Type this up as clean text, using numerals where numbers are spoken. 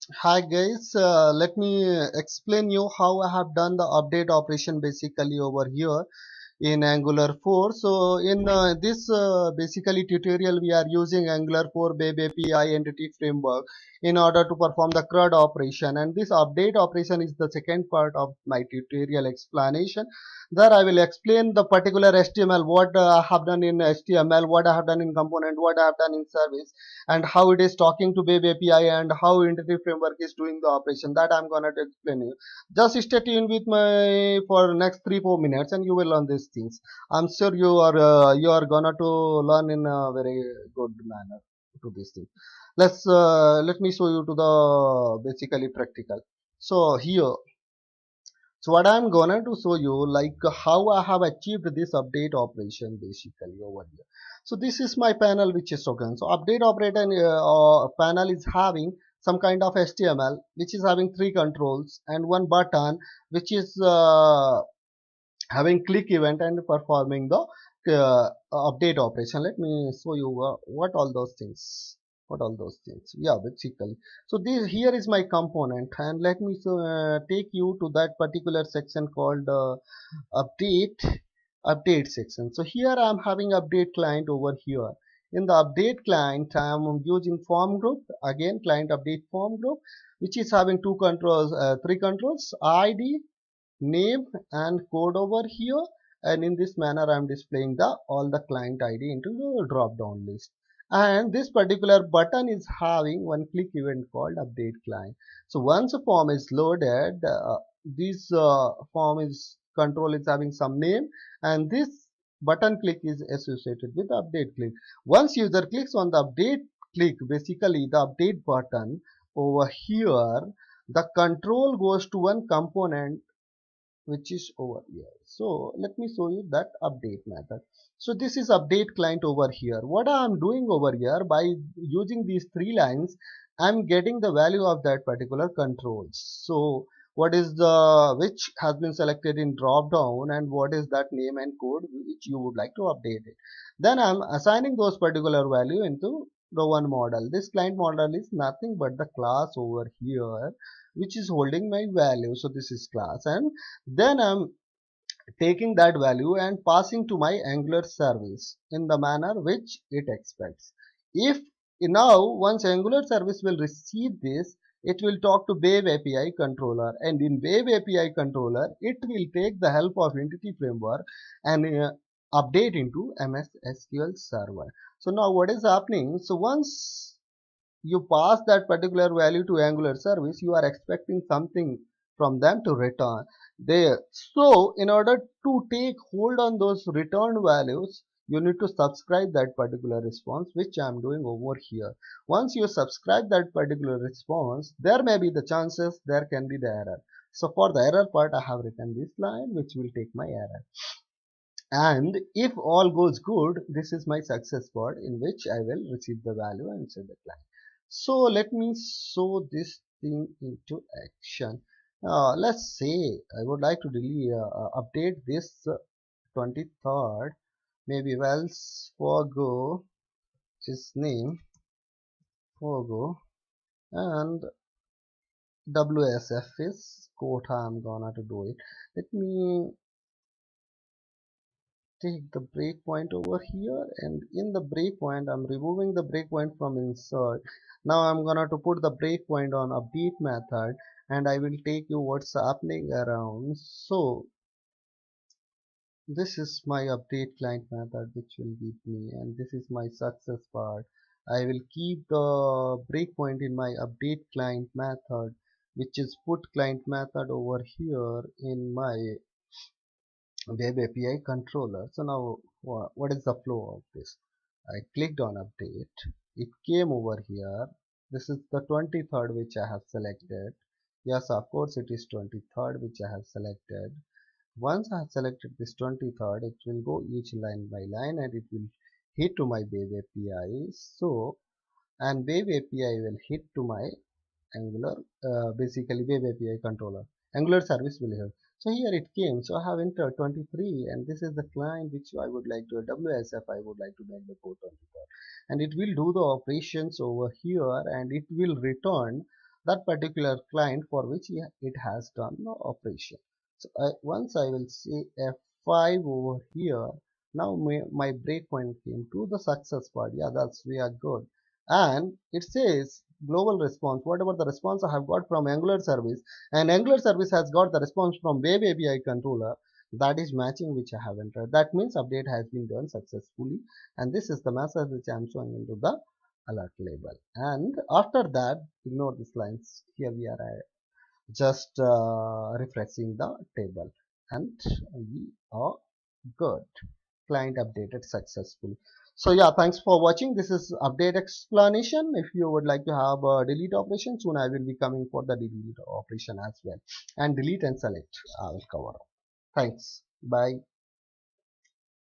Hi guys, let me explain you how I have done the update operation basically over here in Angular 4. So in this basically tutorial we are using Angular 4 Web API Entity Framework in order to perform the CRUD operation, and this update operation is the second part of my tutorial explanation. There I will explain the particular HTML, what I have done in HTML, what I have done in component, what I have done in service, and how it is talking to Web API and how Entity Framework is doing the operation. That I'm gonna to explain you. Just stay tuned with my for next 3-4 minutes, and you will learn these things. I'm sure you are gonna to learn in a very good manner to this thing. Let me show you to the basically practical. So here, so what I'm gonna to show you like how I have achieved this update operation basically over here. So this is my panel which is open. So update operator panel is having some kind of HTML which is having three controls and one button which is having click event and performing the update operation. Let me show you what all those things, yeah, basically. So this here is my component, and let me take you to that particular section called update update section. So here I am having update client over here. In the update client I am using form group, again client update form group, which is having two controls, three controls: id, name and code over here, and in this manner I am displaying the all the client ID into the drop down list. And this particular button is having one click event called update client. So once a form is loaded, this form is control is having some name, and this button click is associated with the update click. Once user clicks on the update click, basically the update button over here, the control goes to one component which is over here. So let me show you that update method. So this is update client over here. What I am doing over here, by using these three lines, I am getting the value of that particular controls. So what is the which has been selected in drop down, and what is that name and code which you would like to update it. Then I am assigning those particular value into the one model. This client model is nothing but the class over here which is holding my value. So this is class, and then I'm taking that value and passing to my Angular service in the manner which it expects. If now once Angular service will receive this, it will talk to Wave API controller, and in Wave API controller it will take the help of Entity Framework and update into MS SQL server. So now what is happening? So once you pass that particular value to Angular service, you are expecting something from them to return there. So in order to take hold on those return values, you need to subscribe that particular response, which I am doing over here. Once you subscribe that particular response, there may be the chances there can be the error. So for the error part, I have written this line which will take my error. And if all goes good, this is my success part in which I will receive the value and send the client. So let me show this thing into action. Let's say I would like to update this 23rd, maybe Wells Fargo is name, Fargo, and WSF is quota. I'm gonna to do it. Let me take the breakpoint over here, and in the breakpoint I'm removing the breakpoint from insert. Now I'm gonna to put the breakpoint on update method, and I will take you what's happening around. So this is my update client method which will give me, and this is my success part. I will keep the breakpoint in my update client method, which is put client method over here in my Web API controller. So now what is the flow of this? I clicked on update. It came over here. This is the 23rd which I have selected. Yes, of course it is 23rd which I have selected. Once I have selected this 23rd, it will go each line by line and it will hit to my Web API. So, and Web API will hit to my Angular, basically Web API controller. Angular service will have. So here it came. So I have entered 23, and this is the client which I would like to WSF. I would like to make the code 24, and it will do the operations over here, and it will return that particular client for which it has done the operation. So once I will say F5 over here, now my breakpoint came to the success part. Yeah, that's we are good. And it says global response, whatever the response I have got from Angular service, and Angular service has got the response from Web API controller, that is matching which I have entered. That means update has been done successfully, and this is the message which I am showing into the alert label. And after that, ignore these lines. Here we are just refreshing the table, and we are good. Client updated successfully. So yeah, thanks for watching. This is update explanation. If you would like to have a delete operation, soon I will be coming for the delete operation as well, and delete and select I will cover. Thanks. Bye.